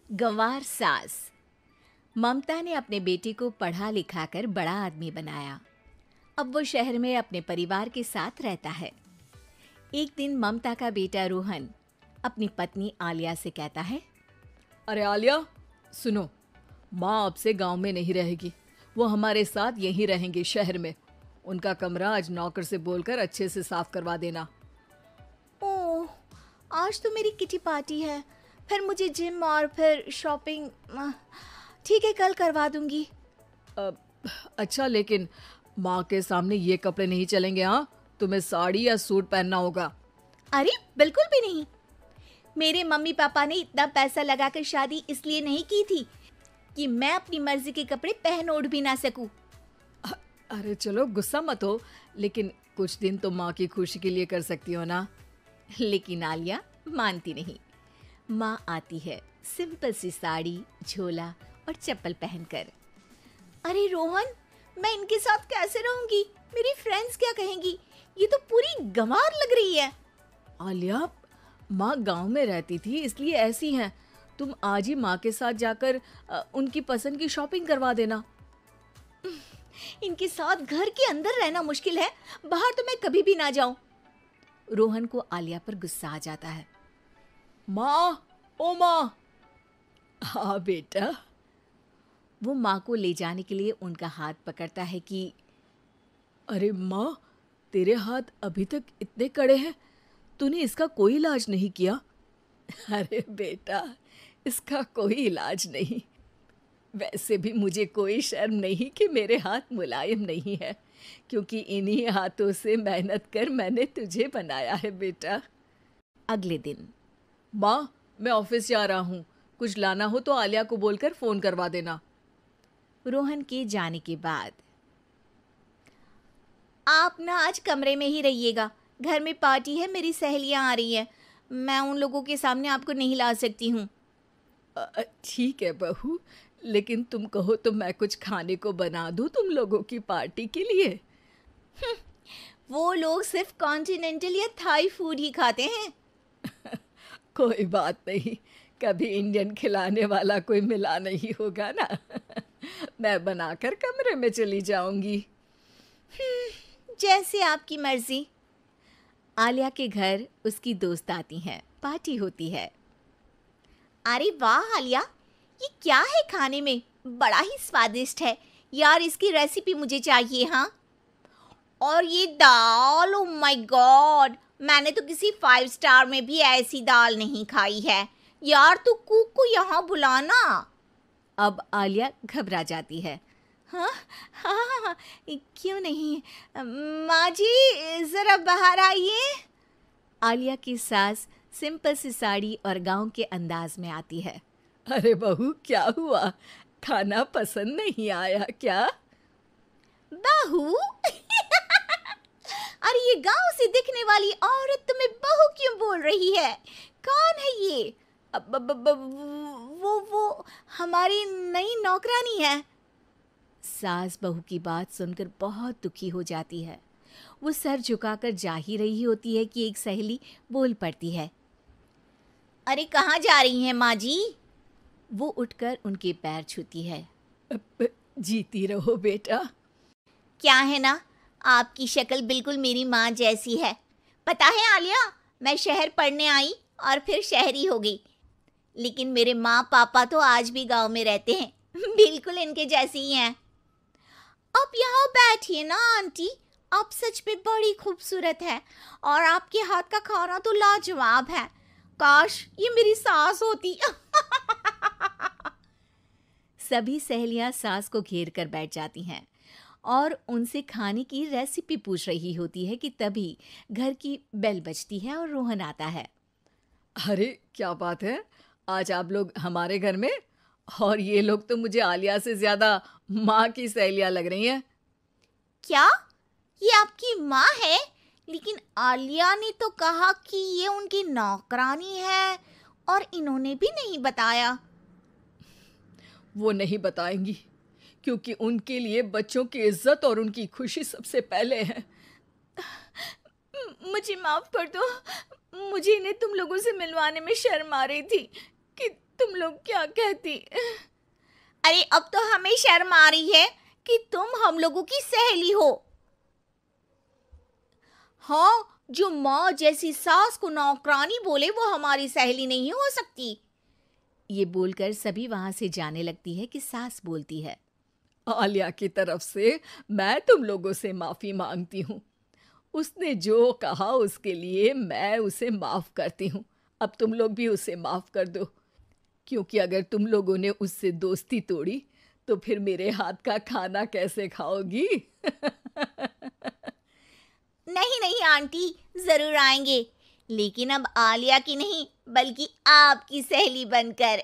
गंवार सास। ममता ने अपने बेटे को पढ़ा लिखा कर बड़ा आदमी बनाया। अब वो शहर में अपने परिवार के साथ रहता है। एक दिन ममता का बेटा रोहन अपनी पत्नी आलिया से कहता है, अरे आलिया, सुनो, माँ अब से गांव में नहीं रहेगी। वो हमारे साथ यहीं रहेंगे शहर में। उनका कमरा आज नौकर से बोलकर अच्छे से साफ करवा देना। ओह, आज तो मेरी किटी पार्टी है, फिर मुझे जिम और फिर शॉपिंग। ठीक है, कल करवा दूंगी। अच्छा, लेकिन माँ के सामने ये कपड़े नहीं चलेंगे। हाँ, तुम्हें साड़ी या सूट पहनना होगा। अरे बिल्कुल भी नहीं। मेरे मम्मी पापा ने इतना पैसा लगाकर शादी इसलिए नहीं की थी कि मैं अपनी मर्जी के कपड़े पहन ओढ़ भी ना सकूं। अरे चलो, गुस्सा मत हो, लेकिन कुछ दिन तो माँ की खुशी के लिए कर सकती हो ना। लेकिन आलिया मानती नहीं। माँ आती है सिंपल सी साड़ी, झोला और चप्पल पहनकर। अरे रोहन, मैं इनके साथ कैसे रहूंगी? मेरी फ्रेंड्स क्या कहेंगी? ये तो पूरी गंवार लग रही है। आलिया, माँ गांव में रहती थी इसलिए ऐसी हैं। तुम आज ही माँ के साथ जाकर उनकी पसंद की शॉपिंग करवा देना। इनके साथ घर के अंदर रहना मुश्किल है, बाहर तो मैं कभी भी ना जाऊं। रोहन को आलिया पर गुस्सा आ जाता है। माँ, ओ माँ। हाँ बेटा। वो माँ को ले जाने के लिए उनका हाथ पकड़ता है कि अरे माँ, तेरे हाथ अभी तक इतने कड़े हैं, तूने इसका कोई इलाज नहीं किया? अरे बेटा, इसका कोई इलाज नहीं। वैसे भी मुझे कोई शर्म नहीं कि मेरे हाथ मुलायम नहीं है, क्योंकि इन्हीं हाथों से मेहनत कर मैंने तुझे बनाया है बेटा। अगले दिन। माँ, मैं ऑफिस जा रहा हूँ। कुछ लाना हो तो आलिया को बोलकर फोन करवा देना। रोहन के जाने के बाद। आप ना आज कमरे में ही रहिएगा, घर में पार्टी है, मेरी सहेलियां आ रही हैं, मैं उन लोगों के सामने आपको नहीं ला सकती हूँ। ठीक है बहू, लेकिन तुम कहो तो मैं कुछ खाने को बना दूँ तुम लोगों की पार्टी के लिए। वो लोग सिर्फ कॉन्टिनेंटल या थाई फूड ही खाते हैं। कोई बात नहीं, कभी इंडियन खिलाने वाला कोई मिला नहीं होगा ना। मैं बनाकर कमरे में चली जाऊंगी। जैसे आपकी मर्जी। आलिया के घर उसकी दोस्त आती हैं, पार्टी होती है। अरे वाह आलिया, ये क्या है खाने में? बड़ा ही स्वादिष्ट है यार, इसकी रेसिपी मुझे चाहिए। हाँ, और ये दाल, ओ माय गॉड, मैंने तो किसी 5 स्टार में भी ऐसी दाल नहीं खाई है यार। तू कुक को यहाँ बुलाना। अब आलिया घबरा जाती है। हाँ हाँ हाँ, क्यों नहीं। माँ जी, जरा बाहर आइए। आलिया की सास सिंपल सी साड़ी और गांव के अंदाज में आती है। अरे बहू, क्या हुआ? खाना पसंद नहीं आया क्या? बहू? अरे ये गांव से दिखने वाली औरत तुम्हें बहू क्यों बोल रही है? कौन है ये? वो हमारी नई नौकरानी है। सास बहू की बात सुनकर बहुत दुखी हो जाती है। वो सर झुकाकर जा ही रही होती है कि एक सहेली बोल पड़ती है। अरे कहाँ जा रही हैं माँ जी? वो उठकर उनके पैर छूती है। जीती रहो बेटा। क्या है ना, आपकी शक्ल बिल्कुल मेरी माँ जैसी है। पता है आलिया, मैं शहर पढ़ने आई और फिर शहरी हो गई, लेकिन मेरे माँ पापा तो आज भी गांव में रहते हैं, बिल्कुल इनके जैसे ही हैं। आप यहाँ बैठिए ना आंटी, आप सच में बड़ी खूबसूरत है और आपके हाथ का खाना तो लाजवाब है। काश ये मेरी सास होती। सभी सहेलियां सास को घेर कर बैठ जाती हैं और उनसे खाने की रेसिपी पूछ रही होती है कि तभी घर की बेल बजती है और रोहन आता है। अरे क्या बात है, आज आप लोग हमारे घर में? और ये लोग तो मुझे आलिया से ज्यादा माँ की सहेलियां लग रही हैं। क्या ये आपकी माँ है? लेकिन आलिया ने तो कहा कि ये उनकी नौकरानी है और इन्होंने भी नहीं बताया। वो नहीं बताएंगी, क्योंकि उनके लिए बच्चों की इज्जत और उनकी खुशी सबसे पहले है। मुझे माफ कर दो, मुझे इन्हें तुम लोगों से मिलवाने में शर्म आ रही थी कि तुम लोग क्या कहती? अरे अब तो हमें शर्म आ रही है कि तुम हम लोगों की सहेली हो। हाँ, जो माँ जैसी सास को नौकरानी बोले वो हमारी सहेली नहीं हो सकती। ये बोलकर सभी वहां से जाने लगती है कि सास बोलती है, आलिया की तरफ से मैं तुम लोगों से माफ़ी मांगती हूँ। उसने जो कहा उसके लिए मैं उसे माफ़ करती हूँ। अब तुम लोग भी उसे माफ़ कर दो, क्योंकि अगर तुम लोगों ने उससे दोस्ती तोड़ी तो फिर मेरे हाथ का खाना कैसे खाओगी? नहीं नहीं आंटी, जरूर आएंगे, लेकिन अब आलिया की नहीं बल्कि आपकी सहेली बनकर।